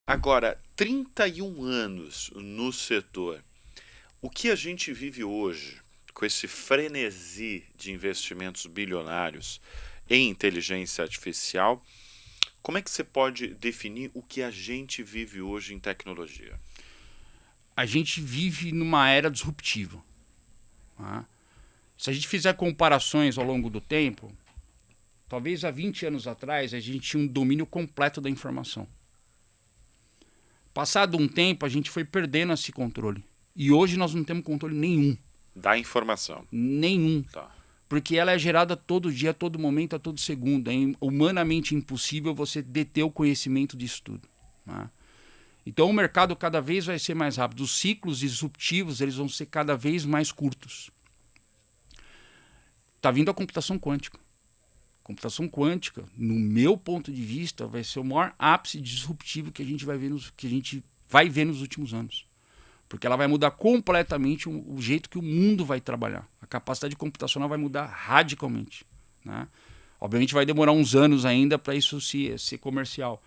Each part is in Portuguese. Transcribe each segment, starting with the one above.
Agora, 31 anos no setor, o que a gente vive hoje, com esse frenesi de investimentos bilionários em inteligência artificial, como é que você pode definir o que a gente vive hoje em tecnologia? A gente vive numa era disruptiva. Tá? Se a gente fizer comparações ao longo do tempo, talvez há 20 anos atrás a gente tinha um domínio completo da informação. Passado um tempo, a gente foi perdendo esse controle. E hoje nós não temos controle nenhum. Da informação. Nenhum. Tá. Porque ela é gerada todo dia, a todo momento, a todo segundo. É humanamente impossível você deter o conhecimento disso tudo. Tá? Então o mercado cada vez vai ser mais rápido. Os ciclos disruptivos eles vão ser cada vez mais curtos. Está vindo a computação quântica. Computação quântica, no meu ponto de vista, vai ser o maior ápice disruptivo que a gente vai ver nos últimos anos. Porque ela vai mudar completamente o jeito que o mundo vai trabalhar. A capacidade computacional vai mudar radicalmente. Né? Obviamente vai demorar uns anos ainda para isso ser comercial.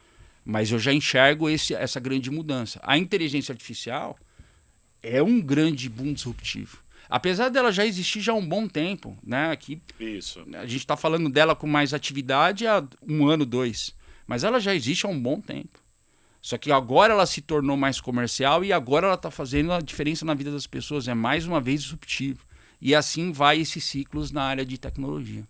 Mas eu já enxergo essa grande mudança. A inteligência artificial é um grande boom disruptivo. Apesar dela já existir já há um bom tempo, né? Aqui, Isso. a gente está falando dela com mais atividade há 1 ano, 2. Mas ela já existe há um bom tempo. Só que agora ela se tornou mais comercial e agora ela está fazendo a diferença na vida das pessoas. É mais uma vez disruptivo. E assim vai esses ciclos na área de tecnologia.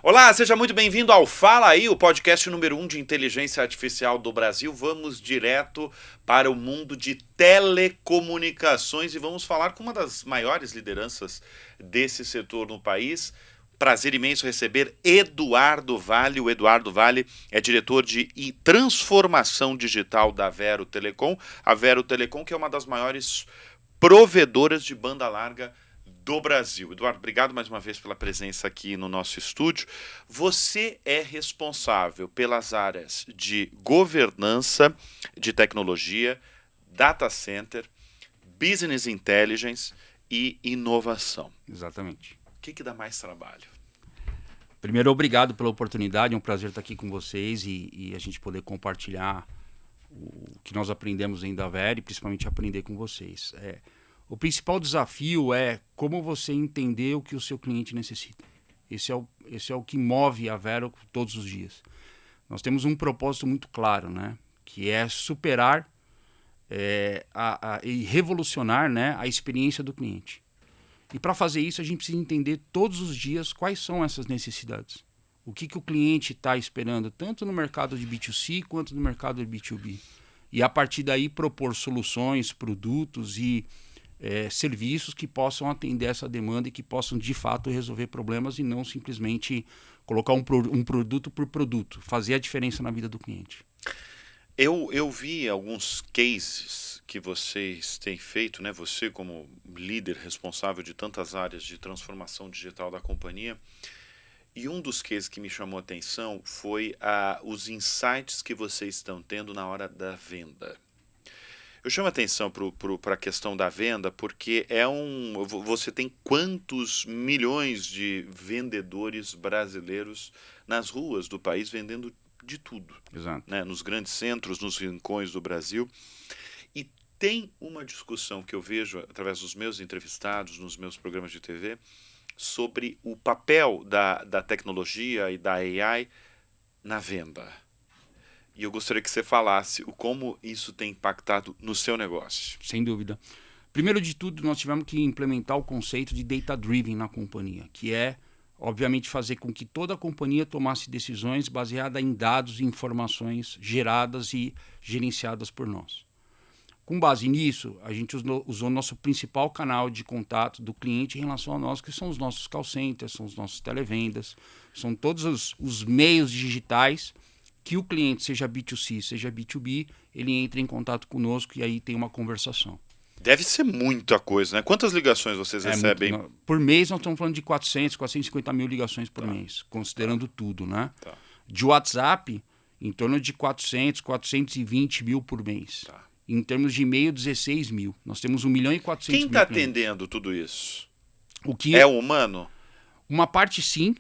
Olá, seja muito bem-vindo ao Fala Aí, o podcast número 1 de inteligência artificial do Brasil. Vamos direto para o mundo de telecomunicações e vamos falar com uma das maiores lideranças desse setor no país. Prazer imenso receber Eduardo Vale. O Eduardo Vale é diretor de transformação digital da Vero Telecom. A Vero Telecom, que é uma das maiores provedoras de banda larga do Brasil. Eduardo, obrigado mais uma vez pela presença aqui no nosso estúdio. Você é responsável pelas áreas de governança de tecnologia, data center, business intelligence e inovação. Exatamente. O que dá mais trabalho? Primeiro, obrigado pela oportunidade. É um prazer estar aqui com vocês e a gente poder compartilhar o que nós aprendemos dentro da Vero e principalmente aprender com vocês. O principal desafio é como você entender o que o seu cliente necessita. Esse é o que move a Vero todos os dias. Nós temos um propósito muito claro, né? Que é superar e revolucionar, né, a experiência do cliente. E para fazer isso, a gente precisa entender todos os dias quais são essas necessidades. O que o cliente está esperando, tanto no mercado de B2C quanto no mercado de B2B. E a partir daí propor soluções, produtos e serviços que possam atender essa demanda e que possam de fato resolver problemas e não simplesmente colocar um produto por produto, fazer a diferença na vida do cliente. Eu vi alguns cases que vocês têm feito, né? Você como líder responsável de tantas áreas de transformação digital da companhia, e um dos cases que me chamou a atenção foi os insights que vocês estão tendo na hora da venda. Eu chamo a atenção para a questão da venda porque você tem quantos milhões de vendedores brasileiros nas ruas do país vendendo de tudo. Exato. Né? Nos grandes centros, nos rincões do Brasil. E tem uma discussão que eu vejo através dos meus entrevistados, nos meus programas de TV, sobre o papel da tecnologia e da AI na venda. E eu gostaria que você falasse como isso tem impactado no seu negócio. Sem dúvida. Primeiro de tudo, nós tivemos que implementar o conceito de data-driven na companhia, que é, obviamente, fazer com que toda a companhia tomasse decisões baseadas em dados e informações geradas e gerenciadas por nós. Com base nisso, a gente usou o nosso principal canal de contato do cliente em relação a nós, que são os nossos call centers, são os nossos televendas, são todos os meios digitais que o cliente, seja B2C, seja B2B, ele entra em contato conosco e aí tem uma conversação. Deve ser muita coisa, né? Quantas ligações vocês recebem? Por mês nós estamos falando de 450 mil ligações por mês, considerando tudo, né? Tá. De WhatsApp, em torno de 420 mil por mês. Tá. Em termos de e-mail, 16 mil. Nós temos 1 milhão e 400 Quem mil está clientes. atendendo tudo isso? O que É humano? Uma parte sim,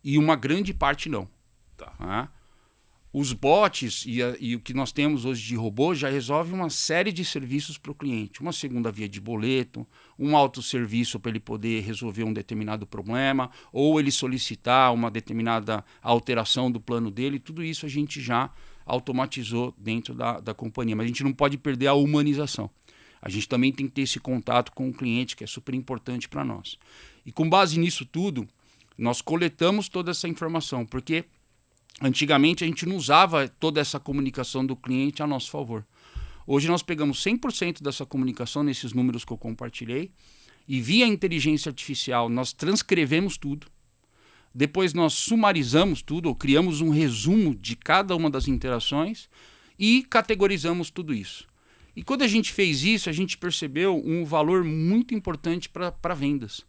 e uma grande parte não. Tá. Tá? Os bots e o que nós temos hoje de robô já resolve uma série de serviços para o cliente. Uma segunda via de boleto, um autosserviço para ele poder resolver um determinado problema, ou ele solicitar uma determinada alteração do plano dele. Tudo isso a gente já automatizou dentro da companhia. Mas a gente não pode perder a humanização. A gente também tem que ter esse contato com o cliente, que é super importante para nós. E com base nisso tudo, nós coletamos toda essa informação, porque antigamente a gente não usava toda essa comunicação do cliente a nosso favor. Hoje nós pegamos 100% dessa comunicação nesses números que eu compartilhei e via inteligência artificial nós transcrevemos tudo. Depois nós sumarizamos tudo, ou criamos um resumo de cada uma das interações e categorizamos tudo isso. E quando a gente fez isso, a gente percebeu um valor muito importante para vendas.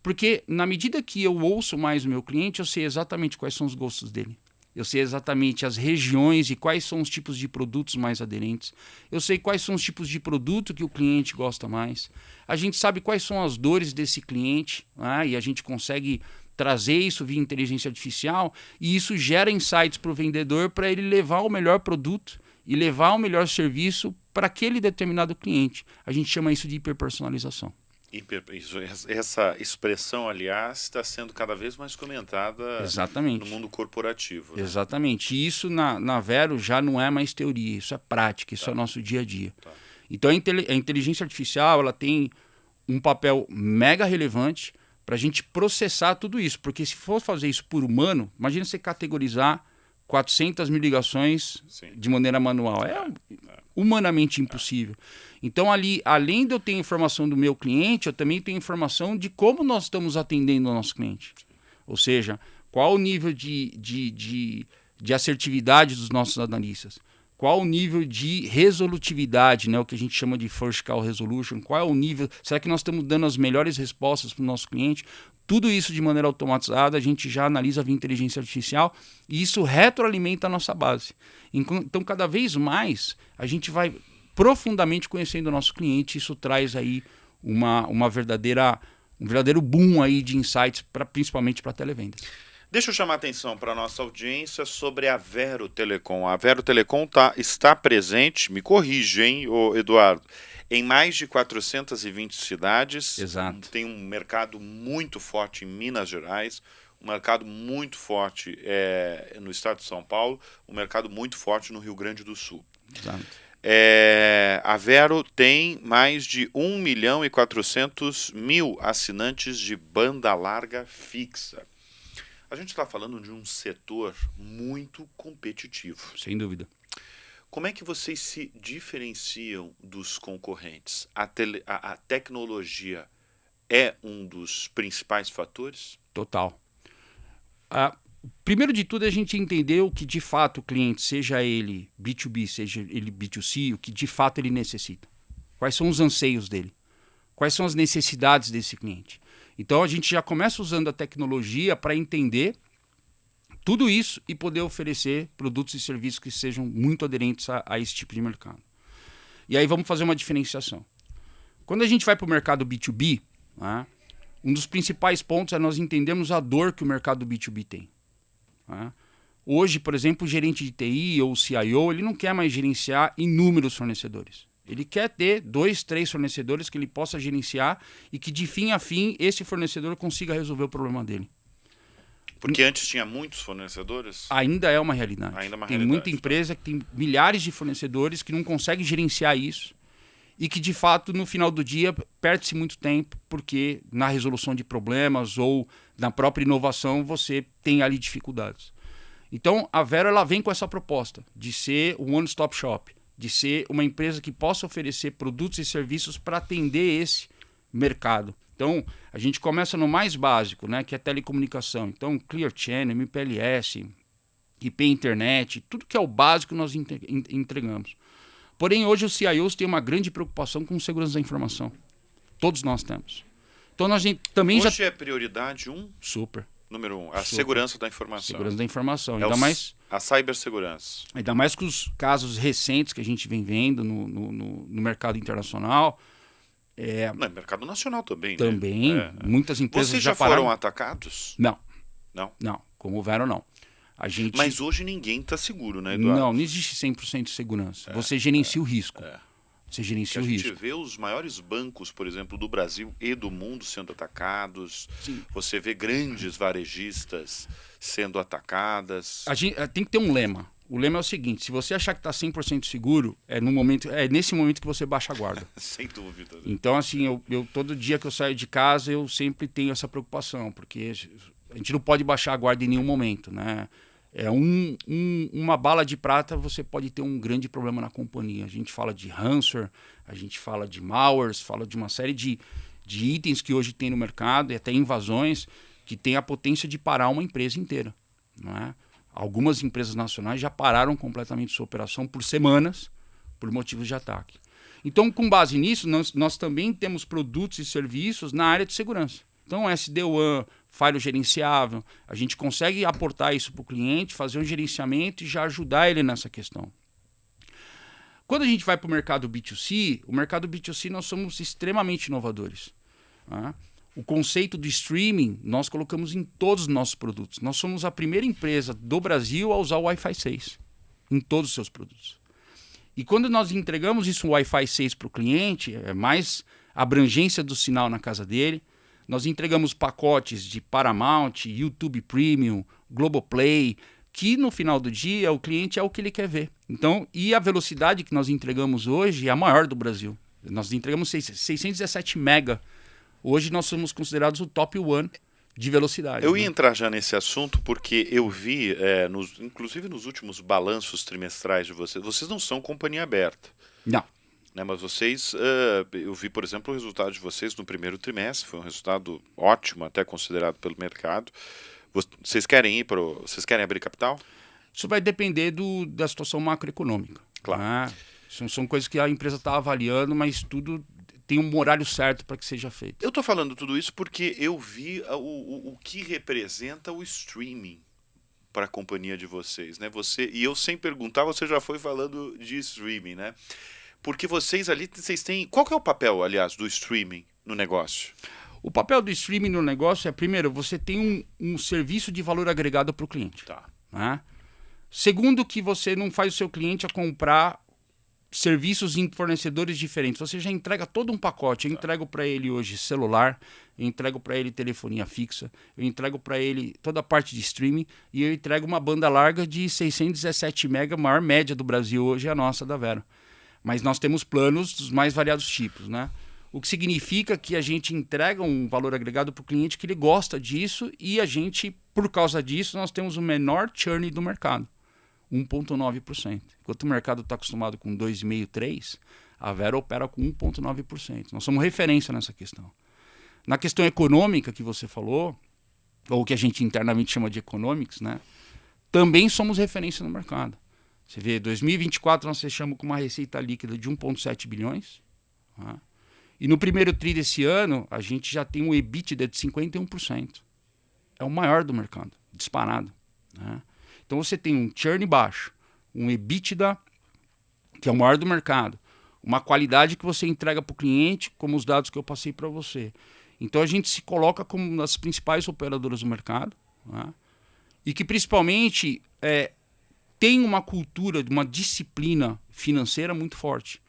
Porque na medida que eu ouço mais o meu cliente, eu sei exatamente quais são os gostos dele. Eu sei exatamente as regiões e quais são os tipos de produtos mais aderentes. Eu sei quais são os tipos de produto que o cliente gosta mais. A gente sabe quais são as dores desse cliente, né? E a gente consegue trazer isso via inteligência artificial e isso gera insights para o vendedor para ele levar o melhor produto e levar o melhor serviço para aquele determinado cliente. A gente chama isso de hiperpersonalização. Essa expressão, aliás, está sendo cada vez mais comentada Exatamente. no mundo corporativo. Né? Exatamente. E isso na Vero já não é mais teoria, isso é prática, isso é nosso dia a dia. Tá. Então a inteligência artificial ela tem um papel mega relevante para a gente processar tudo isso. Porque se for fazer isso por humano, imagina você categorizar 400 mil ligações de maneira manual. É humanamente impossível. Então, ali, além de eu ter informação do meu cliente, eu também tenho informação de como nós estamos atendendo o nosso cliente. Ou seja, qual o nível de assertividade dos nossos analistas, qual o nível de resolutividade, né, o que a gente chama de first call resolution, qual é o nível, será que nós estamos dando as melhores respostas para o nosso cliente? Tudo isso de maneira automatizada, a gente já analisa via inteligência artificial e isso retroalimenta a nossa base. Então, cada vez mais, a gente vai profundamente conhecendo o nosso cliente, isso traz aí um verdadeiro boom aí de insights, principalmente para televendas. Deixa eu chamar a atenção para a nossa audiência sobre a Vero Telecom. A Vero Telecom está presente, me corrige, hein, Eduardo, em mais de 420 cidades. Exato. Tem um mercado muito forte em Minas Gerais, um mercado muito forte no estado de São Paulo, um mercado muito forte no Rio Grande do Sul. Exato. A Vero tem mais de 1.400.000 assinantes de banda larga fixa. A gente está falando de um setor muito competitivo. Sem dúvida. Como é que vocês se diferenciam dos concorrentes? A tecnologia é um dos principais fatores? Total. Primeiro de tudo, a gente entendeu que, de fato, o cliente, seja ele B2B, seja ele B2C, o que de fato ele necessita. Quais são os anseios dele? Quais são as necessidades desse cliente? Então, a gente já começa usando a tecnologia para entender tudo isso e poder oferecer produtos e serviços que sejam muito aderentes a esse tipo de mercado. E aí vamos fazer uma diferenciação. Quando a gente vai para o mercado B2B, né, um dos principais pontos é nós entendermos a dor que o mercado B2B tem. Né? Hoje, por exemplo, o gerente de TI ou o CIO, ele não quer mais gerenciar inúmeros fornecedores. Ele quer ter 2, 3 fornecedores que ele possa gerenciar e que de fim a fim esse fornecedor consiga resolver o problema dele. Porque antes tinha muitos fornecedores? Ainda é uma realidade. Tem muita tá. empresa que tem milhares de fornecedores que não consegue gerenciar isso e que de fato no final do dia perde-se muito tempo porque na resolução de problemas ou na própria inovação você tem ali dificuldades. Então a Vero ela vem com essa proposta de ser um one-stop shop, de ser uma empresa que possa oferecer produtos e serviços para atender esse mercado. Então, a gente começa no mais básico, né, que é telecomunicação. Então, Clear Channel, MPLS, IP Internet, tudo que é o básico nós entregamos. Porém, hoje os CIOs têm uma grande preocupação com segurança da informação. Todos nós temos. Então, nós também hoje é prioridade 1? Super. Número 1, a segurança da informação. Segurança da informação. A cibersegurança. Ainda mais com os casos recentes que a gente vem vendo no mercado internacional. No mercado nacional também, né? Também. Muitas empresas Vocês já pararam. Foram atacados? Não. Não? Não. Como o Vero, não. A gente... Mas hoje ninguém está seguro, né, Eduardo? Não existe 100% de segurança. Você gerencia o risco. Você gerencia o risco. A gente vê os maiores bancos, por exemplo, do Brasil e do mundo sendo atacados. Sim. Você vê grandes varejistas sendo atacadas. Tem que ter um lema. O lema é o seguinte: se você achar que está 100% seguro, é nesse momento que você baixa a guarda. Sem dúvida. Então, assim, eu todo dia que eu saio de casa, eu sempre tenho essa preocupação, porque a gente não pode baixar a guarda em nenhum momento, né? Uma bala de prata, você pode ter um grande problema na companhia. A gente fala de ransomware, a gente fala de malwares, fala de uma série de itens que hoje tem no mercado, e até invasões, que tem a potência de parar uma empresa inteira, não é? Algumas empresas nacionais já pararam completamente sua operação por semanas, por motivos de ataque. Então, com base nisso, nós também temos produtos e serviços na área de segurança. Então, SD-WAN, firewall gerenciável, a gente consegue aportar isso para o cliente, fazer um gerenciamento e já ajudar ele nessa questão. Quando a gente vai para o mercado B2C nós somos extremamente inovadores. Né? O conceito do streaming nós colocamos em todos os nossos produtos. Nós somos a primeira empresa do Brasil a usar o Wi-Fi 6 em todos os seus produtos. E quando nós entregamos isso, o Wi-Fi 6 para o cliente, é mais abrangência do sinal na casa dele. Nós entregamos pacotes de Paramount, YouTube Premium, Globoplay, que no final do dia o cliente é o que ele quer ver. Então, e a velocidade que nós entregamos hoje é a maior do Brasil. Nós entregamos 617 mega. Hoje nós somos considerados o top one de velocidade. Eu ia entrar já nesse assunto porque eu vi, inclusive nos últimos balanços trimestrais de vocês não são companhia aberta. Não. Né, mas vocês, eu vi, por exemplo, o resultado de vocês no primeiro trimestre, foi um resultado ótimo, até considerado pelo mercado. Vocês querem abrir capital? Isso vai depender da situação macroeconômica. Claro. Né? São coisas que a empresa está avaliando, mas tudo tem um horário certo para que seja feito. Eu estou falando tudo isso porque eu vi o que representa o streaming para a companhia de vocês. Né? E eu, sem perguntar, você já foi falando de streaming, né? Porque vocês têm... Qual que é o papel, aliás, do streaming no negócio? O papel do streaming no negócio é, primeiro, você tem um serviço de valor agregado para o cliente. Tá. Né? Segundo, que você não faz o seu cliente a comprar serviços em fornecedores diferentes. Você já entrega todo um pacote. Eu entrego para ele hoje celular, eu entrego para ele telefonia fixa, eu entrego para ele toda a parte de streaming e eu entrego uma banda larga de 617 MB, a maior média do Brasil hoje é a nossa, da Vero. Mas nós temos planos dos mais variados tipos, né? O que significa que a gente entrega um valor agregado para o cliente que ele gosta disso e a gente, por causa disso, nós temos o menor churn do mercado, 1,9%. Enquanto o mercado está acostumado com 2,5%, 3%, a Vero opera com 1,9%. Nós somos referência nessa questão. Na questão econômica que você falou, ou que a gente internamente chama de economics, né? Também somos referência no mercado. Você vê, 2024 nós fechamos com uma receita líquida de 1,7 bilhões. Tá? E no primeiro TRI desse ano, a gente já tem um EBITDA de 51%. É o maior do mercado, disparado. Né? Então você tem um churn baixo, um EBITDA, que é o maior do mercado, uma qualidade que você entrega para o cliente, como os dados que eu passei para você. Então a gente se coloca como uma das principais operadoras do mercado, né? E que principalmente... tem uma cultura, uma disciplina financeira muito forte.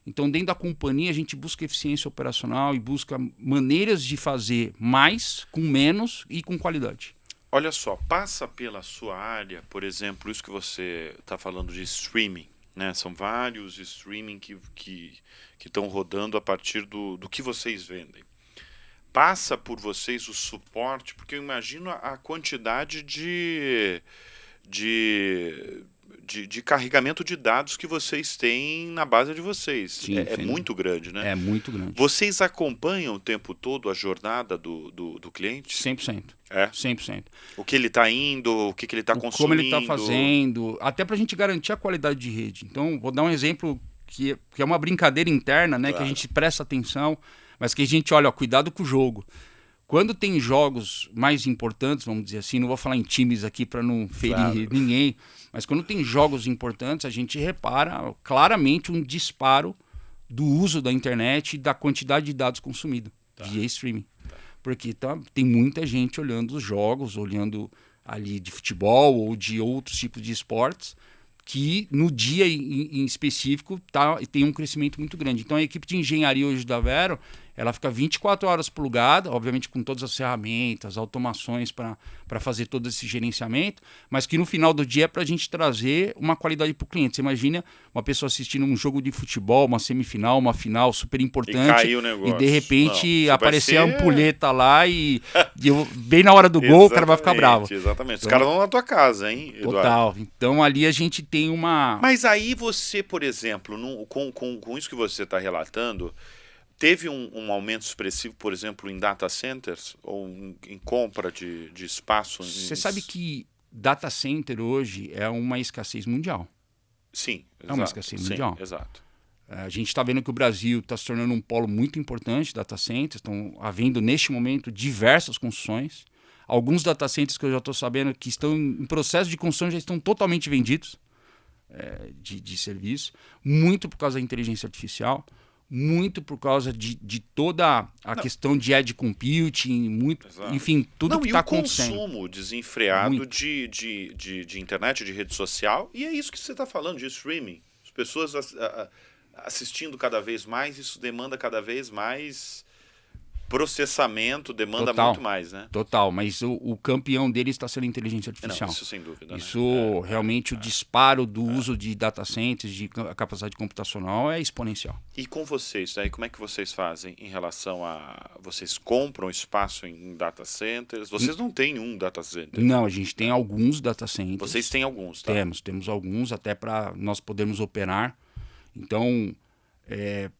Então, dentro da companhia, a gente busca eficiência operacional e busca maneiras de fazer mais, com menos e com qualidade. Olha só, passa pela sua área, por exemplo, isso que você está falando de streaming, né? São vários streaming que estão rodando a partir do que vocês vendem. Passa por vocês o suporte, porque eu imagino a quantidade de carregamento de dados que vocês têm na base de vocês. Sim, é muito grande, né? É muito grande. Vocês acompanham o tempo todo a jornada do cliente? 100%. É? 100%. O que ele está indo, o que ele está consumindo. Como ele está fazendo, até para a gente garantir a qualidade de rede. Então, vou dar um exemplo que é uma brincadeira interna, né? Claro. Que a gente presta atenção, mas que a gente olha, cuidado com o jogo. Quando tem jogos mais importantes, vamos dizer assim, não vou falar em times aqui para não ferir ninguém, mas quando tem jogos importantes, a gente repara claramente um disparo do uso da internet e da quantidade de dados consumidos via streaming. Porque tem muita gente olhando os jogos, olhando ali de futebol ou de outros tipos de esportes, que no dia em específico tem um crescimento muito grande. Então a equipe de engenharia hoje da Vero, ela fica 24 horas plugada, obviamente com todas as ferramentas, automações para fazer todo esse gerenciamento, mas que no final do dia é para a gente trazer uma qualidade para o cliente. Você imagina uma pessoa assistindo um jogo de futebol, uma semifinal, uma final super importante, e de repente aparecer a ampulheta lá e bem na hora do gol o cara vai ficar bravo. Exatamente. Os caras vão na tua casa, hein, Eduardo? Total. Então ali a gente tem uma... Mas aí você, por exemplo, com isso que você está relatando, teve um aumento expressivo, por exemplo, em data centers ou em compra de espaço? Você sabe que data center hoje é uma escassez mundial. Sim, exato. É uma escassez mundial. Exato. A gente está vendo que o Brasil está se tornando um polo muito importante de data centers. Estão havendo, neste momento, diversas construções. Alguns data centers que eu já estou sabendo que estão em processo de construção já estão totalmente vendidos de serviço. Muito por causa da inteligência artificial. Muito por causa de toda a questão de edge computing, muito, enfim, tudo que está acontecendo. E o consumo desenfreado de internet, de rede social, e é isso que você está falando, de streaming. As pessoas assistindo cada vez mais, isso demanda cada vez mais processamento, demanda muito mais, né? Total, mas o campeão dele está sendo a inteligência artificial. Não, isso sem dúvida. Isso realmente o disparo do uso de data centers, de capacidade computacional é exponencial. E com vocês, aí como é que vocês fazem em relação a... Vocês compram espaço em data centers? Vocês não têm um data center? Não, a gente tem alguns data centers. Vocês têm alguns, tá? Temos alguns até para nós podermos operar. Então...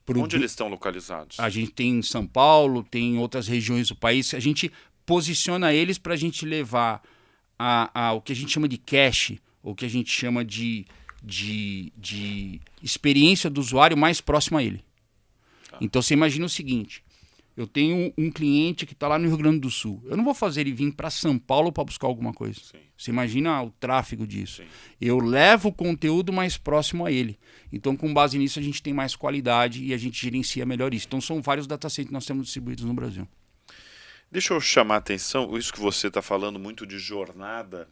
Onde eles estão localizados? A gente tem em São Paulo, tem em outras regiões do país. A gente posiciona eles para a gente levar o que a gente chama de cache, ou o que a gente chama de experiência do usuário mais próxima a ele. Tá. Então você imagina o seguinte: eu tenho um cliente que está lá no Rio Grande do Sul. Eu não vou fazer ele vir para São Paulo para buscar alguma coisa. Sim. Você imagina o tráfego disso. Sim. Eu levo o conteúdo mais próximo a ele. Então, com base nisso, a gente tem mais qualidade e a gente gerencia melhor isso. Então, são vários datacenters que nós temos distribuídos no Brasil. Deixa eu chamar a atenção, isso que você está falando muito de jornada,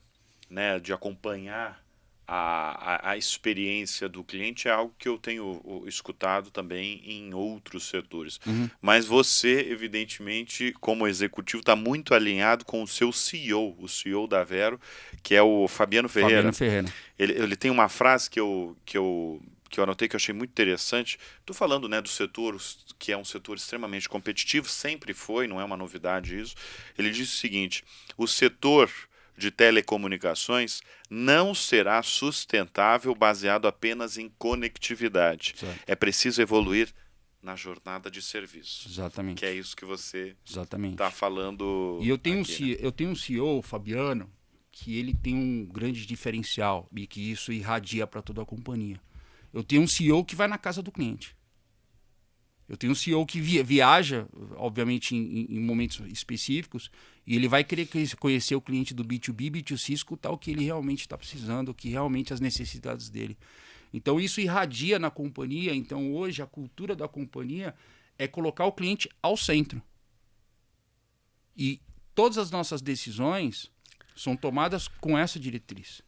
né, de acompanhar a experiência do cliente, é algo que eu tenho escutado também em outros setores. Uhum. Mas você, evidentemente, como executivo, está muito alinhado com o seu CEO, o CEO da Vero, que é o Fabiano Ferreira. Ele tem uma frase que eu anotei, que eu achei muito interessante. Estou falando, né, do setor, que é um setor extremamente competitivo, sempre foi, não é uma novidade isso. Ele disse o seguinte: o setor de telecomunicações não será sustentável baseado apenas em conectividade. Certo. É preciso evoluir na jornada de serviço. Exatamente. Que é isso que você está falando. E eu tenho um CEO, Fabiano, que ele tem um grande diferencial e que isso irradia para toda a companhia. Eu tenho um CEO que vai na casa do cliente. Eu tenho um CEO que viaja, obviamente, em momentos específicos, e ele vai querer conhecer o cliente do B2B, B2C, escutar o que ele realmente está precisando, o que realmente as necessidades dele. Então, isso irradia na companhia. Então, hoje, a cultura da companhia é colocar o cliente ao centro. E todas as nossas decisões são tomadas com essa diretriz,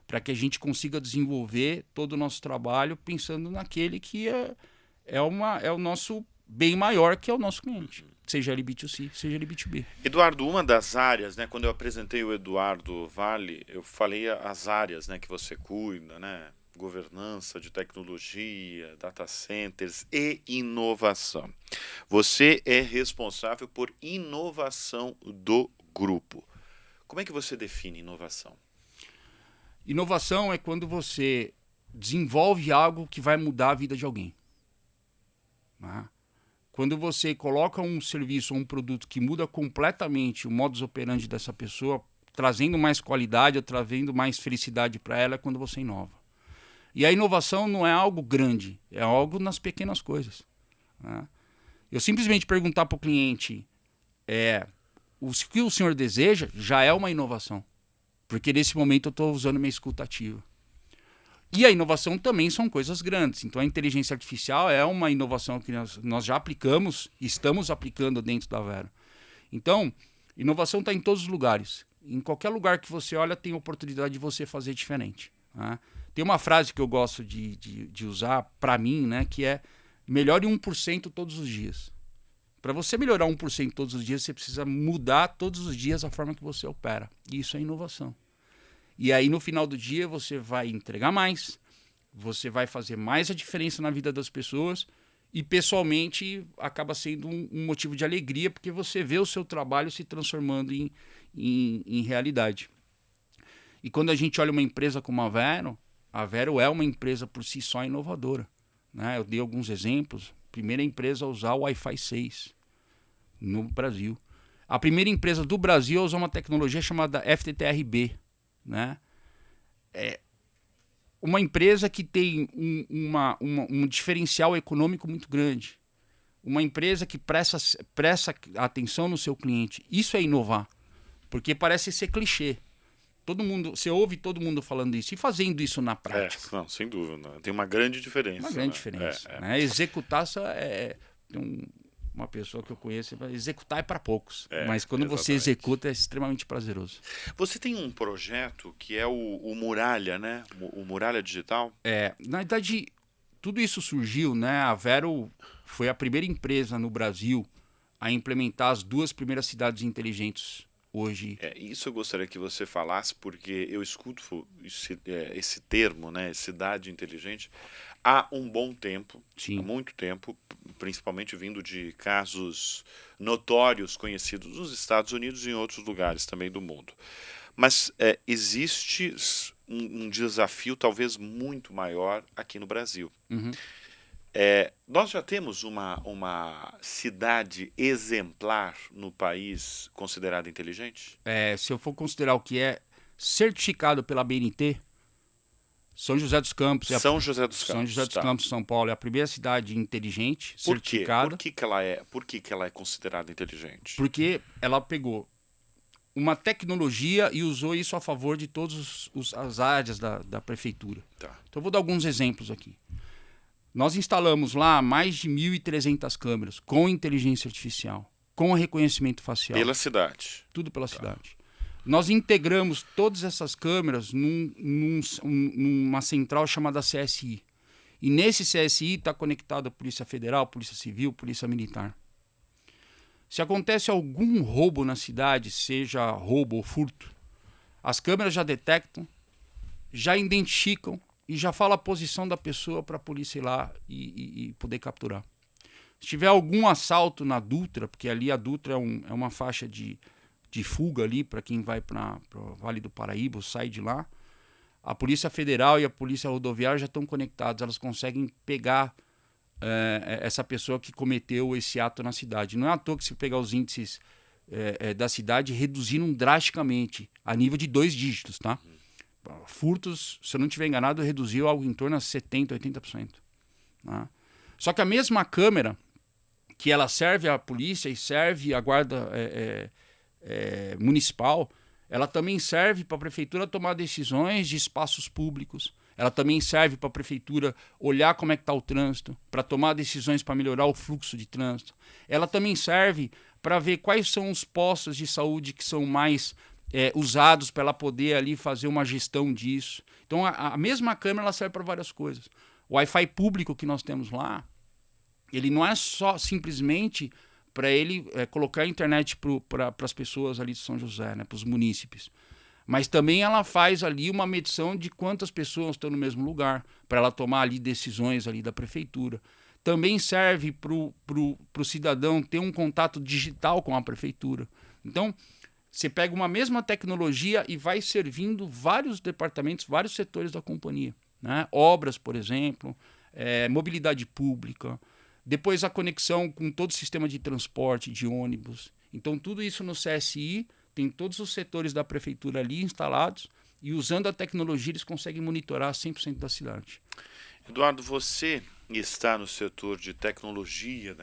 para que a gente consiga desenvolver todo o nosso trabalho pensando naquele que é o nosso bem maior, que é o nosso cliente, seja ele B2C, seja ele B2B. Eduardo, uma das áreas, né, quando eu apresentei o Eduardo Vale, eu falei as áreas, né, que você cuida, né, governança de tecnologia, data centers e inovação. Você é responsável por inovação do grupo. Como é que você define inovação? Inovação é quando você desenvolve algo que vai mudar a vida de alguém. Quando você coloca um serviço ou um produto que muda completamente o modus operandi dessa pessoa, trazendo mais qualidade ou trazendo mais felicidade para ela, é quando você inova. E a inovação não é algo grande, é algo nas pequenas coisas. Eu simplesmente perguntar para o cliente o que o senhor deseja já é uma inovação, porque nesse momento eu estou usando minha escuta ativa. E a inovação também são coisas grandes. Então, a inteligência artificial é uma inovação que nós já aplicamos, estamos aplicando dentro da Vero. Então, inovação está em todos os lugares. Em qualquer lugar que você olha, tem oportunidade de você fazer diferente. Né? Tem uma frase que eu gosto de usar para mim, né, que é melhore 1% todos os dias. Para você melhorar 1% todos os dias, você precisa mudar todos os dias a forma que você opera. E isso é inovação. E aí, no final do dia, você vai entregar mais, você vai fazer mais a diferença na vida das pessoas e, pessoalmente, acaba sendo um motivo de alegria, porque você vê o seu trabalho se transformando em realidade. E quando a gente olha uma empresa como a Vero é uma empresa por si só inovadora. Né? Eu dei alguns exemplos. Primeira empresa a usar o Wi-Fi 6 no Brasil. A primeira empresa do Brasil a usar uma tecnologia chamada FTTR-B. Né? É uma empresa que tem um diferencial econômico muito grande. Uma empresa que presta atenção no seu cliente. Isso é inovar. Porque parece ser clichê. Você ouve todo mundo falando isso e fazendo isso na prática. Não, sem dúvida. Tem uma grande diferença. Uma grande diferença. Né? Executar uma pessoa que eu conheço, executar é para poucos. Mas quando você executa é extremamente prazeroso. Você tem um projeto que é o Muralha, né? O Muralha Digital? Na verdade, tudo isso surgiu, né? A Vero foi a primeira empresa no Brasil a implementar as 2 primeiras cidades inteligentes hoje. Isso eu gostaria que você falasse, porque eu escuto esse termo, né, cidade inteligente, há um bom tempo, Sim. há muito tempo, principalmente vindo de casos notórios, conhecidos nos Estados Unidos e em outros lugares também do mundo. Mas existe um desafio talvez muito maior aqui no Brasil. Uhum. Nós já temos uma cidade exemplar no país considerada inteligente? Se eu for considerar o que é certificado pela BNT, São José dos Campos. São José dos Campos. São José dos Campos, São Paulo, é a primeira cidade inteligente certificada. Por que ela é considerada inteligente? Porque ela pegou uma tecnologia e usou isso a favor de todas as áreas da prefeitura. Tá. Então eu vou dar alguns exemplos aqui. Nós instalamos lá mais de 1.300 câmeras com inteligência artificial, com reconhecimento facial. Pela cidade. Tudo pela cidade. Nós integramos todas essas câmeras numa central chamada CSI. E nesse CSI está conectado a Polícia Federal, Polícia Civil, Polícia Militar. Se acontece algum roubo na cidade, seja roubo ou furto, as câmeras já detectam, já identificam e já fala a posição da pessoa para a polícia ir lá e poder capturar. Se tiver algum assalto na Dutra, porque ali a Dutra é uma faixa de fuga ali para quem vai para o Vale do Paraíba, sai de lá, a Polícia Federal e a Polícia Rodoviária já estão conectadas, elas conseguem pegar essa pessoa que cometeu esse ato na cidade. Não é à toa que se pegar os índices da cidade, reduziram drasticamente, a nível de 2 dígitos, tá? Furtos, se eu não estiver enganado, reduziu algo em torno a 70%, 80%. Tá? Só que a mesma câmera, que ela serve à polícia e serve à guarda municipal, ela também serve para a prefeitura tomar decisões de espaços públicos. Ela também serve para a prefeitura olhar como é que está o trânsito, para tomar decisões para melhorar o fluxo de trânsito. Ela também serve para ver quais são os postos de saúde que são mais usados para ela poder ali fazer uma gestão disso. Então a mesma câmera ela serve para várias coisas. O Wi-Fi público que nós temos lá, ele não é só simplesmente para ele colocar a internet para as pessoas ali de São José, né, para os munícipes. Mas também ela faz ali uma medição de quantas pessoas estão no mesmo lugar, para ela tomar ali decisões ali da prefeitura. Também serve para o cidadão ter um contato digital com a prefeitura. Então, você pega uma mesma tecnologia e vai servindo vários departamentos, vários setores da companhia. Né? Obras, por exemplo, mobilidade pública, depois a conexão com todo o sistema de transporte, de ônibus. Então, tudo isso no CSI, tem todos os setores da prefeitura ali instalados e usando a tecnologia eles conseguem monitorar 100% da cidade. Eduardo, você está no setor de tecnologia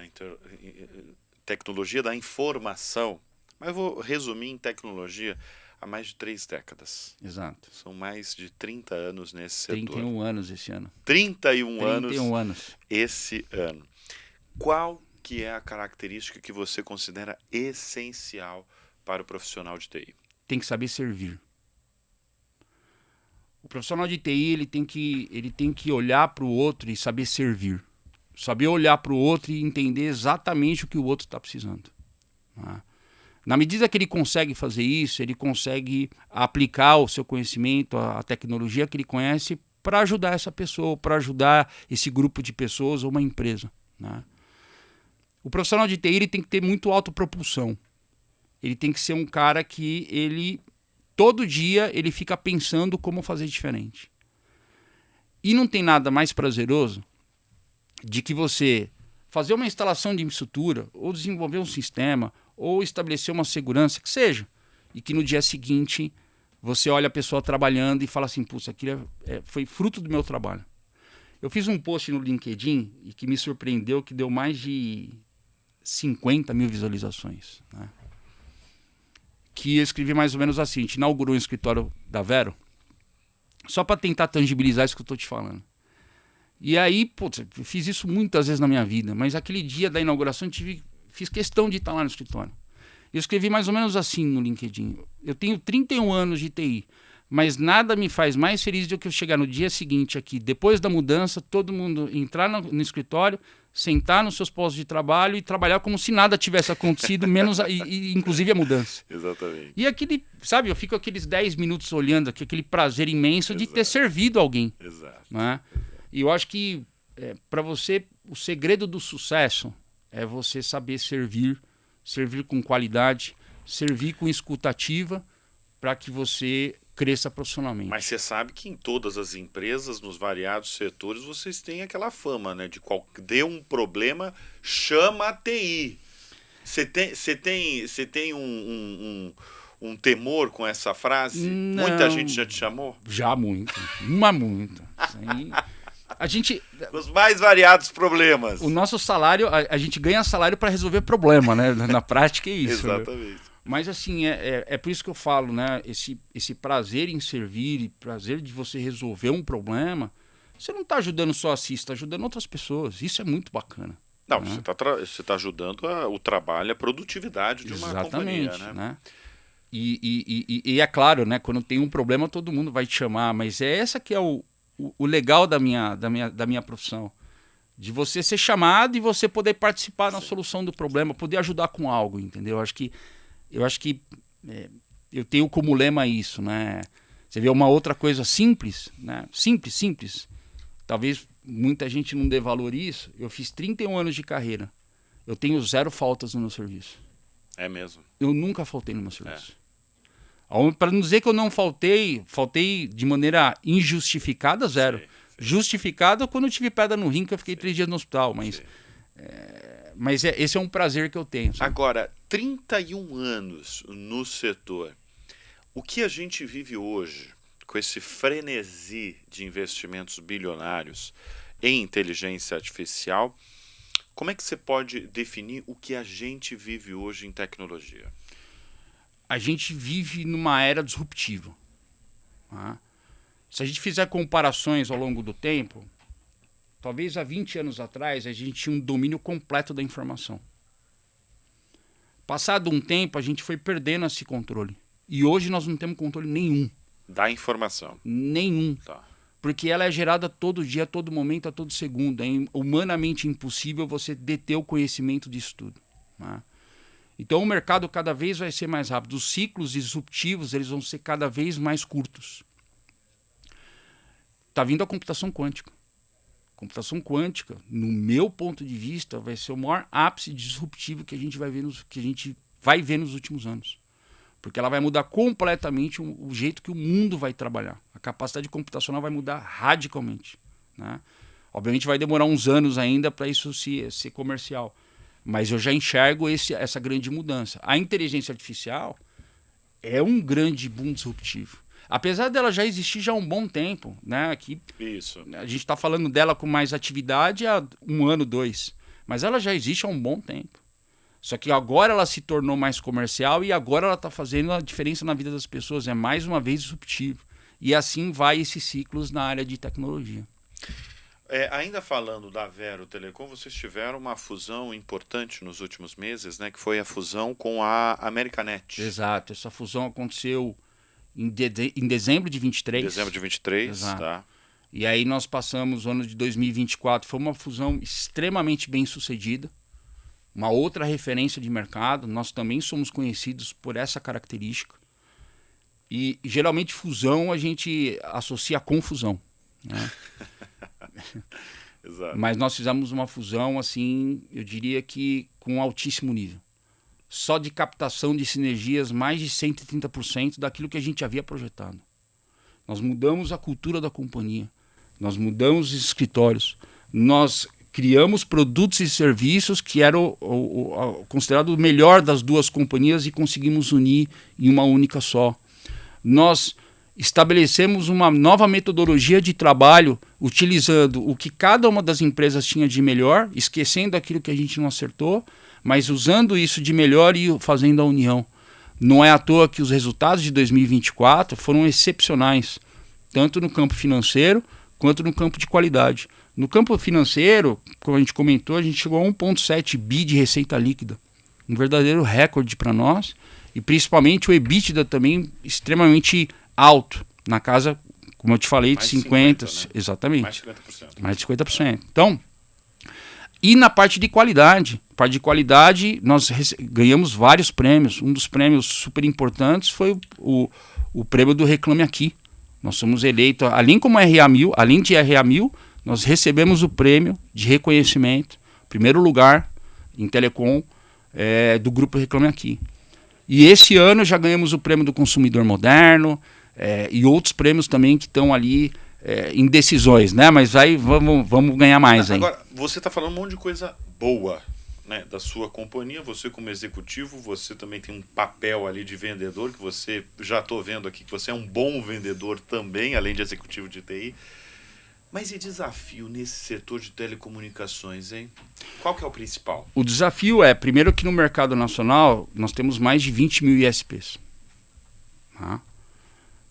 da informação, mas eu vou resumir em tecnologia há mais de 3 décadas. Exato. São mais de 30 anos nesse setor. 31 anos esse ano. 31 anos esse ano. Qual que é a característica que você considera essencial para o profissional de TI? tem que saber servir. O profissional de TI ele tem que olhar para o outro e saber servir. Saber olhar para o outro e entender exatamente o que o outro está precisando. Né? Na medida que ele consegue fazer isso, ele consegue aplicar o seu conhecimento, a tecnologia que ele conhece para ajudar essa pessoa, para ajudar esse grupo de pessoas ou uma empresa. Né? O profissional de TI ele tem que ter muito autopropulsão. Ele tem que ser um cara que todo dia ele fica pensando como fazer diferente. E não tem nada mais prazeroso de que você fazer uma instalação de estrutura, ou desenvolver um sistema, ou estabelecer uma segurança, que seja, e que no dia seguinte você olha a pessoa trabalhando e fala assim, putz, aquilo foi fruto do meu trabalho. Eu fiz um post no LinkedIn e que me surpreendeu, que deu mais de 50 mil visualizações. Né? Que eu escrevi mais ou menos assim, a gente inaugurou um escritório da Vero, só para tentar tangibilizar isso que eu estou te falando. E aí, putz, eu fiz isso muitas vezes na minha vida, mas aquele dia da inauguração fiz questão de estar lá no escritório. Eu escrevi mais ou menos assim no LinkedIn. Eu tenho 31 anos de TI, mas nada me faz mais feliz do que eu chegar no dia seguinte aqui, depois da mudança, todo mundo entrar no escritório, sentar nos seus postos de trabalho e trabalhar como se nada tivesse acontecido, menos inclusive a mudança. Exatamente. E aquele, sabe, eu fico aqueles 10 minutos olhando aquele prazer imenso de ter servido alguém. Exato. Né? E eu acho que para você, o segredo do sucesso é você saber servir com qualidade, servir com escutativa para que você cresça profissionalmente. Mas você sabe que em todas as empresas, nos variados setores, vocês têm aquela fama, né? De deu um problema, chama a TI. Você tem um temor com essa frase? Não. Muita gente já te chamou? Já muito. Muito. A gente... Os mais variados problemas. O nosso salário, a gente ganha salário para resolver problema, né? Na prática é isso. Exatamente. Mas assim, é por isso que eu falo, né? Esse prazer em servir e prazer de você resolver um problema, você não está ajudando só a si, você está ajudando outras pessoas. Isso é muito bacana. Não, né? Você tá ajudando o trabalho, a produtividade de uma companhia, né? E é claro, né? Quando tem um problema, todo mundo vai te chamar, mas essa que é o legal da minha profissão. De você ser chamado e você poder participar na solução do problema, poder ajudar com algo, entendeu? Eu acho que eu tenho como lema isso, né? Você vê uma outra coisa simples, né? Simples. Talvez muita gente não dê valor a isso. Eu fiz 31 anos de carreira. Eu tenho 0 faltas no meu serviço. É mesmo? Eu nunca faltei no meu serviço. Para não dizer que eu não faltei de maneira injustificada, 0. Sim. Justificada quando eu tive pedra no rim, que eu fiquei 3 dias no hospital. Mas esse é um prazer que eu tenho. Sabe? Agora, 31 anos no setor. O que a gente vive hoje, com esse frenesi de investimentos bilionários em inteligência artificial, como é que você pode definir o que a gente vive hoje em tecnologia? A gente vive numa era disruptiva. Tá? Se a gente fizer comparações ao longo do tempo, talvez há 20 anos atrás a gente tinha um domínio completo da informação. Passado um tempo, a gente foi perdendo esse controle. E hoje nós não temos controle nenhum. Da informação? Nenhum. Tá. Porque ela é gerada todo dia, a todo momento, a todo segundo. É humanamente impossível você deter o conhecimento disso tudo. Tá? Então o mercado cada vez vai ser mais rápido. Os ciclos disruptivos eles vão ser cada vez mais curtos. Está vindo a computação quântica. Computação quântica, no meu ponto de vista, vai ser o maior ápice disruptivo que a gente vai ver nos últimos anos. Porque ela vai mudar completamente o jeito que o mundo vai trabalhar. A capacidade computacional vai mudar radicalmente. Né? Obviamente vai demorar uns anos ainda para isso ser comercial. Mas eu já enxergo essa grande mudança. A inteligência artificial é um grande boom disruptivo. Apesar dela já existir já há um bom tempo, né? Isso. A gente está falando dela com mais atividade há 1 ano, 2. Mas ela já existe há um bom tempo. Só que agora ela se tornou mais comercial e agora ela está fazendo a diferença na vida das pessoas. É mais uma vez disruptivo. E assim vai esses ciclos na área de tecnologia. ainda falando da Vero Telecom, vocês tiveram uma fusão importante nos últimos meses, né? Que foi a fusão com a Americanet. Exato. Essa fusão aconteceu em dezembro de 23. Dezembro de 23, Exato. tá. E aí nós passamos o ano de 2024. Foi uma fusão extremamente bem sucedida. Uma outra referência de mercado. Nós também somos conhecidos por essa característica. E geralmente fusão a gente associa a confusão, né? Exato. Mas nós fizemos uma fusão, assim, eu diria que com altíssimo nível. Só de captação de sinergias, mais de 130% daquilo que a gente havia projetado. Nós mudamos a cultura da companhia, nós mudamos os escritórios, nós criamos produtos e serviços que eram considerado o melhor das duas companhias e conseguimos unir em uma única só. Nós estabelecemos uma nova metodologia de trabalho utilizando o que cada uma das empresas tinha de melhor, esquecendo aquilo que a gente não acertou, mas usando isso de melhor e fazendo a união. Não é à toa que os resultados de 2024 foram excepcionais, tanto no campo financeiro quanto no campo de qualidade. No campo financeiro, como a gente comentou, a gente chegou a 1,7 bi de receita líquida, um verdadeiro recorde para nós, e principalmente o EBITDA também extremamente alto, na casa, como eu te falei, de 50%. Né? Exatamente. Mais de 50%. Mais de 50%. Então, e na parte de qualidade? Parte de qualidade, nós ganhamos vários prêmios. Um dos prêmios super importantes foi o prêmio do Reclame Aqui. Nós somos eleitos, além de RA1000, nós recebemos o prêmio de reconhecimento, primeiro lugar em telecom do grupo Reclame Aqui. E esse ano já ganhamos o prêmio do consumidor moderno e outros prêmios também que estão ali em decisões, né? Mas aí vamos ganhar mais aí. Agora, você está falando um monte de coisa boa, né, da sua companhia. Você como executivo, você também tem um papel ali de vendedor, que você, já estou vendo aqui que você é um bom vendedor também, além de executivo de TI. Mas e desafio nesse setor de telecomunicações, hein? Qual que é o principal? O desafio é, primeiro, que no mercado nacional nós temos mais de 20 mil ISPs. Tá?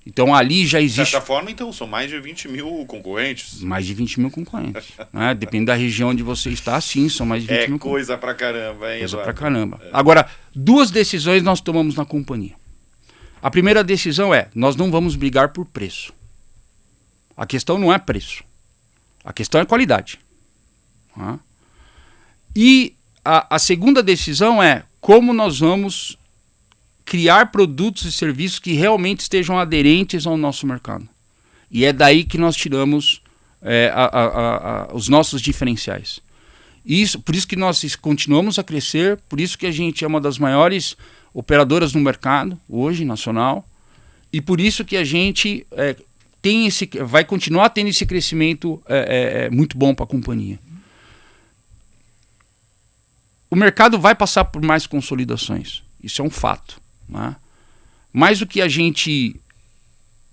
Então ali já existe... De certa forma, então, são mais de 20 mil concorrentes. Mais de 20 mil concorrentes. Né? Depende da região onde você está, sim, são mais de 20 mil concorrentes. Coisa pra caramba, hein, Coisa Eduardo? pra caramba. Agora, duas decisões nós tomamos na companhia. A primeira decisão é, nós não vamos brigar por preço. A questão não é preço. A questão é qualidade. Tá? E a segunda decisão é como nós vamos criar produtos e serviços que realmente estejam aderentes ao nosso mercado. E é daí que nós tiramos os nossos diferenciais. Por isso que nós continuamos a crescer, por isso que a gente é uma das maiores operadoras no mercado, hoje, nacional, e por isso que a gente vai continuar tendo esse crescimento muito bom para a companhia. O mercado vai passar por mais consolidações, isso é um fato. Né? Mas o que a gente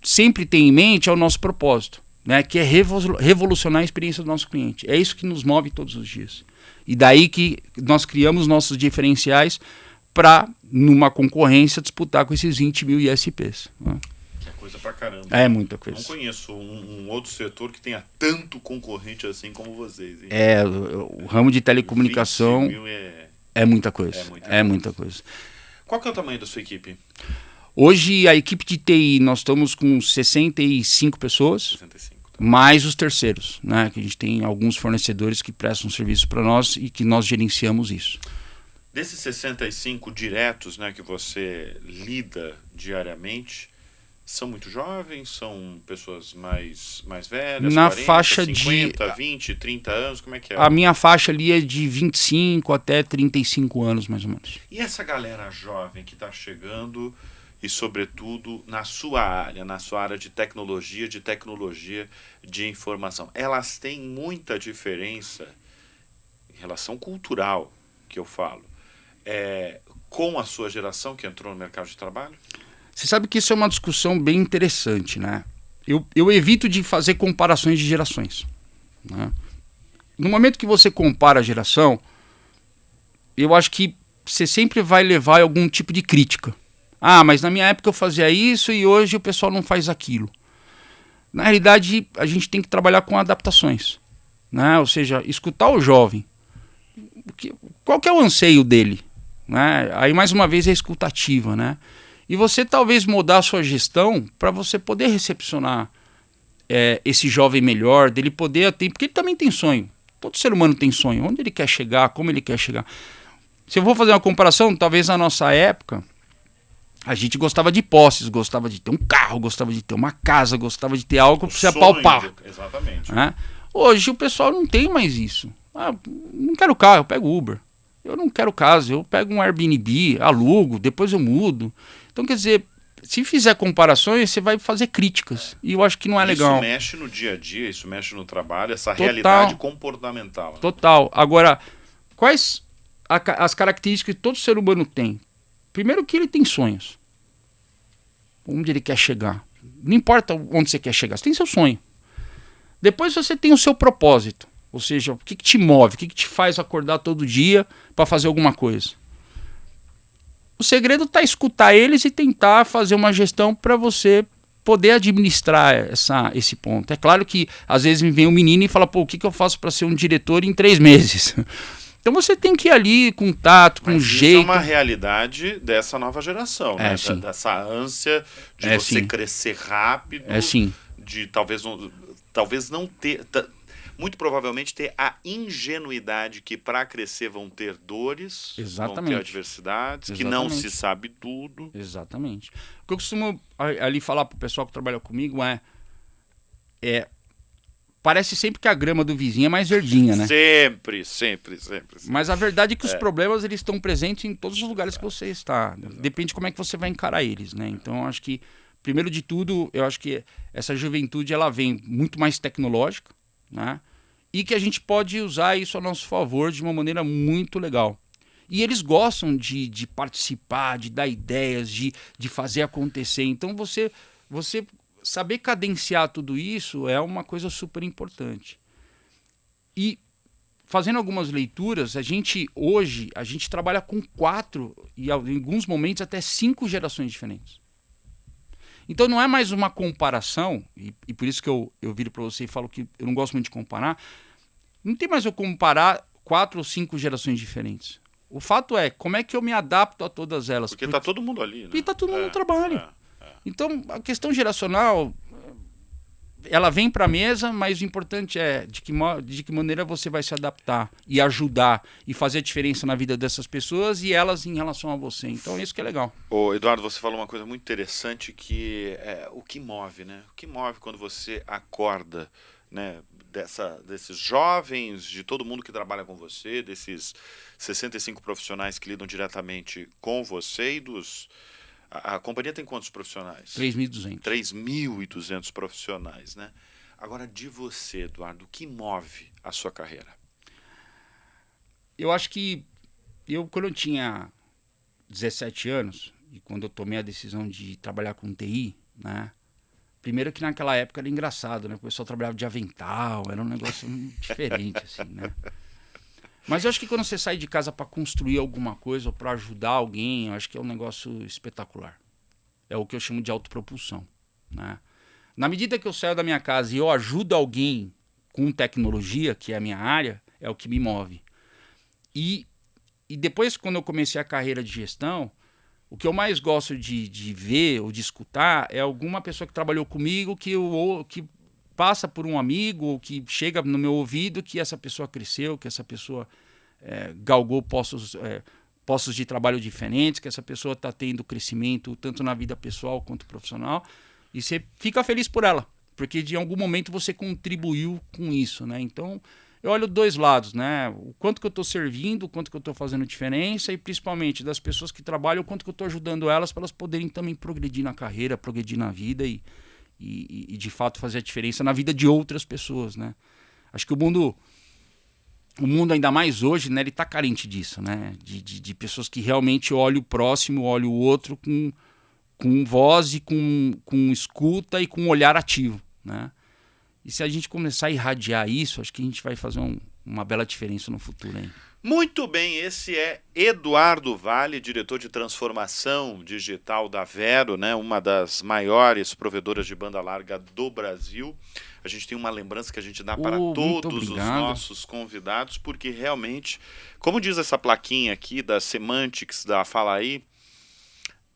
sempre tem em mente é o nosso propósito, né? Que é revolucionar a experiência do nosso cliente. É isso que nos move todos os dias. E daí que nós criamos nossos diferenciais para, numa concorrência, disputar com esses 20 mil ISPs. Né? É coisa pra caramba. É muita coisa. Não conheço um outro setor que tenha tanto concorrente assim como vocês. Hein? O ramo de telecomunicação 20 mil é muita coisa. É muita coisa. Qual que é o tamanho da sua equipe? Hoje, a equipe de TI, nós estamos com 65 pessoas, 65, tá. Mais os terceiros, né? Que a gente tem alguns fornecedores que prestam serviço para nós e que nós gerenciamos isso. Desses 65 diretos, né, que você lida diariamente, são muito jovens? São pessoas mais velhas? Na 40, faixa 50, 20, 30 anos? Como é que é? A minha faixa ali é de 25 até 35 anos, mais ou menos. E essa galera jovem que está chegando e, sobretudo, na sua área de tecnologia de informação, elas têm muita diferença em relação cultural, que eu falo, com a sua geração que entrou no mercado de trabalho? Você sabe que isso é uma discussão bem interessante, né? Eu evito de fazer comparações de gerações. Né? No momento que você compara a geração, eu acho que você sempre vai levar algum tipo de crítica. Ah, mas na minha época eu fazia isso e hoje o pessoal não faz aquilo. Na realidade, a gente tem que trabalhar com adaptações. né? Ou seja, escutar o jovem. Qual que é o anseio dele? Né? Aí, mais uma vez, é escutativa, né? E você talvez mudar a sua gestão para você poder recepcionar esse jovem melhor, dele poder atender, porque ele também tem sonho. Todo ser humano tem sonho. Onde ele quer chegar, como ele quer chegar. Se eu vou fazer uma comparação, talvez na nossa época, a gente gostava de posses, gostava de ter um carro, gostava de ter uma casa, gostava de ter algo para você apalpar. Exatamente. Né? Hoje o pessoal não tem mais isso. Não quero carro, eu pego Uber. Eu não quero casa, eu pego um Airbnb, alugo, depois eu mudo. Então, quer dizer, se fizer comparações, você vai fazer críticas. E eu acho que não é legal. Isso mexe no dia a dia, isso mexe no trabalho, essa realidade comportamental. Total. Agora, quais as características que todo ser humano tem? Primeiro que ele tem sonhos. Onde ele quer chegar. Não importa onde você quer chegar, você tem seu sonho. Depois você tem o seu propósito. Ou seja, o que te move, o que te faz acordar todo dia para fazer alguma coisa. O segredo está escutar eles e tentar fazer uma gestão para você poder administrar esse ponto. É claro que às vezes me vem um menino e fala, pô, o que eu faço para ser um diretor em 3 meses? Então você tem que ir ali com tato, com jeito. Isso é uma realidade dessa nova geração, né? Dessa ânsia de você crescer rápido, de talvez não ter... Muito provavelmente ter a ingenuidade que para crescer vão ter dores, vão ter adversidades, que não se sabe tudo. Exatamente. O que eu costumo ali falar para o pessoal que trabalha comigo parece sempre que a grama do vizinho é mais verdinha, né? Sempre. Mas a verdade é que os problemas eles estão presentes em todos os lugares que você está. Depende de como é que você vai encarar eles, né? Então, eu acho que, primeiro de tudo, eu acho que essa juventude ela vem muito mais tecnológica, né? E que a gente pode usar isso a nosso favor de uma maneira muito legal. E eles gostam de participar, de dar ideias, de fazer acontecer. Então você saber cadenciar tudo isso é uma coisa super importante. E fazendo algumas leituras, hoje a gente trabalha com 4 e em alguns momentos até 5 gerações diferentes. Então não é mais uma comparação, e por isso que eu viro para você e falo que eu não gosto muito de comparar, não tem mais eu comparar 4 ou 5 gerações diferentes. O fato é, como é que eu me adapto a todas elas? Porque está todo mundo ali, né? E está todo mundo no trabalho. Então a questão geracional, ela vem para a mesa, mas o importante é de que maneira você vai se adaptar e ajudar e fazer a diferença na vida dessas pessoas e elas em relação a você. Então isso que é legal. Ô, Eduardo, você falou uma coisa muito interessante que é o que move, né? O que move quando você acorda, né? Desses jovens, de todo mundo que trabalha com você, desses 65 profissionais que lidam diretamente com você e A companhia tem quantos profissionais? 3.200. 3.200 profissionais, né? Agora, de você, Eduardo, o que move a sua carreira? Eu acho que quando eu tinha 17 anos, e quando eu tomei a decisão de trabalhar com TI, né? Primeiro que naquela época era engraçado, né? O pessoal trabalhava de avental, era um negócio diferente, assim, né? Mas eu acho que quando você sai de casa para construir alguma coisa ou para ajudar alguém, eu acho que é um negócio espetacular. É o que eu chamo de autopropulsão, né? Na medida que eu saio da minha casa e eu ajudo alguém com tecnologia, que é a minha área, é o que me move. E depois, quando eu comecei a carreira de gestão, o que eu mais gosto de ver ou de escutar é alguma pessoa que trabalhou comigo que passa por um amigo ou que chega no meu ouvido que essa pessoa cresceu, que essa pessoa galgou postos de trabalho diferentes, que essa pessoa está tendo crescimento tanto na vida pessoal quanto profissional, e você fica feliz por ela, porque de algum momento você contribuiu com isso, né? Então eu olho 2 lados, né? O quanto que eu estou servindo, o quanto que eu estou fazendo diferença e principalmente das pessoas que trabalham, o quanto que eu estou ajudando elas para elas poderem também progredir na carreira, progredir na vida e de fato fazer a diferença na vida de outras pessoas, né? Acho que o mundo ainda mais hoje, né, ele está carente disso, né? De pessoas que realmente olham o próximo, olham o outro com voz e com escuta e com um olhar ativo, né? E se a gente começar a irradiar isso, acho que a gente vai fazer uma bela diferença no futuro, hein? Muito bem, esse é Eduardo Vale, diretor de transformação digital da Vero, né, uma das maiores provedoras de banda larga do Brasil. A gente tem uma lembrança que a gente dá para Muito todos os obrigado. nossos convidados, porque realmente, como diz essa plaquinha aqui da Semantics, da Fala Aí,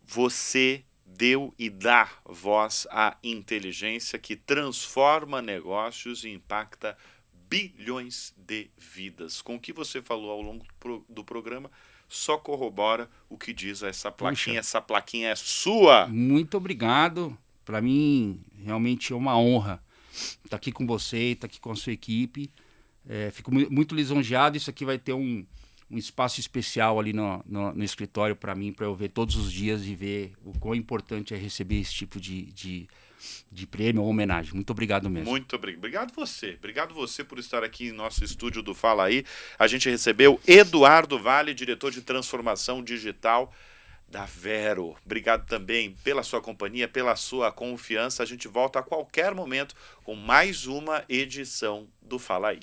você deu e dá voz à inteligência que transforma negócios e impacta bilhões de vidas. Com o que você falou ao longo do programa, só corrobora o que diz essa plaquinha. Puxa. Essa plaquinha é sua. Muito obrigado. Para mim, realmente é uma honra estar aqui com você, estar aqui com a sua equipe. Fico muito lisonjeado. Isso aqui vai ter um espaço especial ali no escritório para mim, para eu ver todos os dias e ver o quão importante é receber esse tipo de prêmio ou homenagem. Muito obrigado mesmo. Muito obrigado. Obrigado você por estar aqui em nosso estúdio do Fala Aí. A gente recebeu Eduardo Vale, diretor de transformação digital da Vero. Obrigado também pela sua companhia, pela sua confiança. A gente volta a qualquer momento com mais uma edição do Fala Aí.